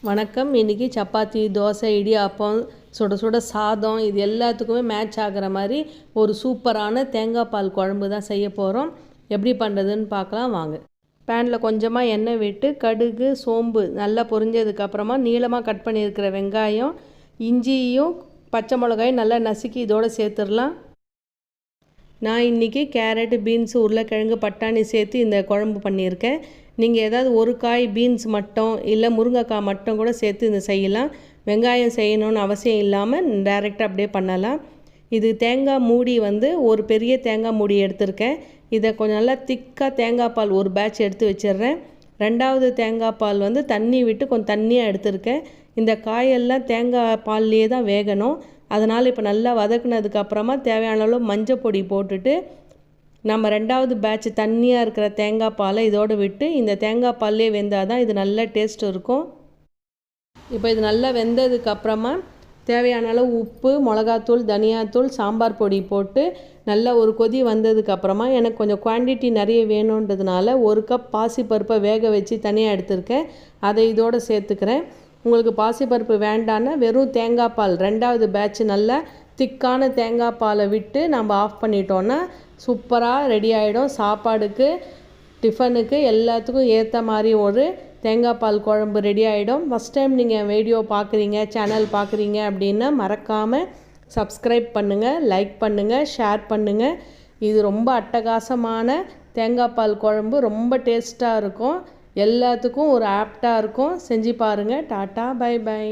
வணக்கம். இன்றைக்கி சப்பாத்தி, தோசை, இடியாப்பம், சுட சுட சாதம் இது எல்லாத்துக்குமே மேட்ச் ஆகிற மாதிரி ஒரு சூப்பரான தேங்காய் பால் குழம்பு தான் செய்ய போகிறோம். எப்படி பண்ணுறதுன்னு பார்க்கலாம் வாங்க. பேனில் கொஞ்சமாக எண்ணெய் விட்டு கடுகு, சோம்பு நல்லா பொரிஞ்சதுக்கப்புறமா நீளமாக கட் பண்ணியிருக்கிற வெங்காயம், இஞ்சியும் பச்சை மிளகாயும் நல்லா நசுக்கி இதோடு சேர்த்துடலாம். நான் இன்றைக்கி கேரட்டு, பீன்ஸு, உருளைக்கிழங்கு, பட்டாணி சேர்த்து இந்த குழம்பு பண்ணியிருக்கேன். நீங்கள் ஏதாவது ஒரு காய் பீன்ஸ் மட்டும் இல்லை முருங்கைக்காய் மட்டும் கூட சேர்த்து இந்த செய்யலாம். வெங்காயம் செய்யணும்னு அவசியம் இல்லாமல் டைரெக்டாக அப்படியே பண்ணலாம். இது தேங்காய் மூடி ஒரு பெரிய தேங்காய் மூடி எடுத்திருக்கேன். இதை கொஞ்சம் நல்லா திக்காக தேங்காய் பால் ஒரு பேட்ச் எடுத்து வச்சிடுறேன். ரெண்டாவது தேங்காய் பால் தண்ணி விட்டு கொஞ்சம் தண்ணியாக எடுத்திருக்கேன். இந்த காயெல்லாம் தேங்காய் பால்லையே தான் வேகணும். அதனால் இப்போ நல்லா வதக்குனதுக்கப்புறமா தேவையான அளவு மஞ்சள் பொடி போட்டுட்டு நம்ம ரெண்டாவது பேட்ச் தண்ணியாக இருக்கிற தேங்காய் பாலை இதோடு விட்டு இந்த தேங்காய் பால்லே வெந்தால் தான் இது நல்ல டேஸ்ட் இருக்கும். இப்போ இது நல்லா வெந்ததுக்கப்புறமா தேவையான அளவு உப்பு, மிளகாத்தூள், தனியாத்தூள், சாம்பார் பொடி போட்டு நல்லா ஒரு கொதி வந்ததுக்கப்புறமா எனக்கு கொஞ்சம் குவான்டிட்டி நிறைய வேணுன்றதுனால 1 கப் பாசிப்பருப்பை வேக வச்சு தனியாக எடுத்திருக்கேன். அதை இதோடு சேர்த்துக்கிறேன். உங்களுக்கு பாசிப்பருப்பு வேண்டான்னா வெறும் தேங்காய் பால் ரெண்டாவது பேட்ச் நல்லா திக்கான தேங்காய் பாலை விட்டு நம்ம ஆஃப் பண்ணிட்டோன்னா சூப்பராக ரெடி ஆகிடும். சாப்பாடுக்கு, டிஃபனுக்கு எல்லாத்துக்கும் ஏற்ற மாதிரி ஒரு தேங்காய் பால் குழம்பு ரெடி ஆகிடும். ஃபஸ்ட் டைம் நீங்கள் வீடியோ பார்க்குறீங்க, சேனல் பார்க்குறீங்க அப்படின்னா மறக்காமல் சப்ஸ்கிரைப் பண்ணுங்கள், லைக் பண்ணுங்கள், ஷேர் பண்ணுங்கள். இது ரொம்ப அட்டகாசமான தேங்காய் பால் குழம்பு, ரொம்ப டேஸ்ட்டாக இருக்கும். எல்லாத்துக்கும் ஒரு ஆப்டாக இருக்கும். செஞ்சு பாருங்கள். டாட்டா, பை பை.